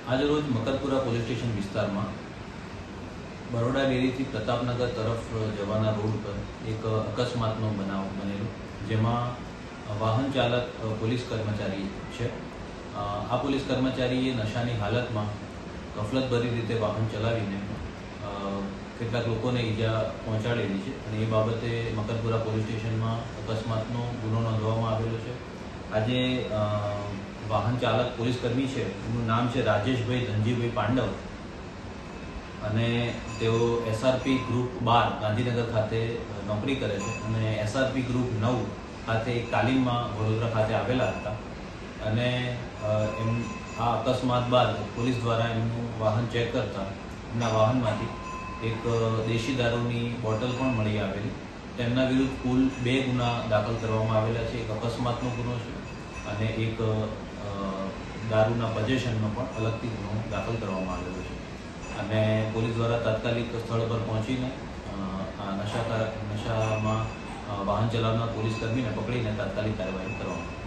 आज रोज Makarpura police station विस्तार में बरोड़ा डेरी थी प्रतापनगर तरफ जवाना रोड पर एक अकस्मात बनाव बनेलो, जेमा वाहन चालक पोलीस कर्मचारी है। आ पोलीस कर्मचारीए नशानी हालत में गफलतभरी रीते वाहन चलावीने કેટલાક લોકોને ઈજા પહોંચાડેલી છે અને એ બાબતે મકરપુરા પોલીસ સ્ટેશનમાં અકસ્માતનો ગુનો નોંધવામાં આવેલો છે। આજે વાહન ચાલક પોલીસ કર્મી છે, એનું નામ છે રાજેશભાઈ ધનજીભાઈ પાંડવ અને તેઓ એસઆરપી ગ્રુપ 12 ગાંધીનગર ખાતે નોકરી કરે છે અને એસઆરપી ગ્રુપ 9 ખાતે એક તાલીમમાં વડોદરા ખાતે આવેલા હતા અને આ અકસ્માત બાદ પોલીસ દ્વારા એમનું વાહન ચેક કરતા એમના વાહનમાંથી एक देशी दारूनी बोटल पण मळी आवेली। તેમના વિરુદ્ધ કુલ 2 ગુના દાખલ કરવામાં આવેલા છે। એક અકસ્માતનો ગુનો છે અને એક દારૂના પોઝેશનનો પણ અલગથી ગુનો દાખલ કરવામાં આવેલો છે અને પોલીસ દ્વારા તાત્કાલિક સ્થળ પર પહોંચીને નશામાં વાહન ચલાવનાર પોલીસ કર્મીને પકડીને તાત્કાલિક કાર્યવાહી કરવામાં આવી।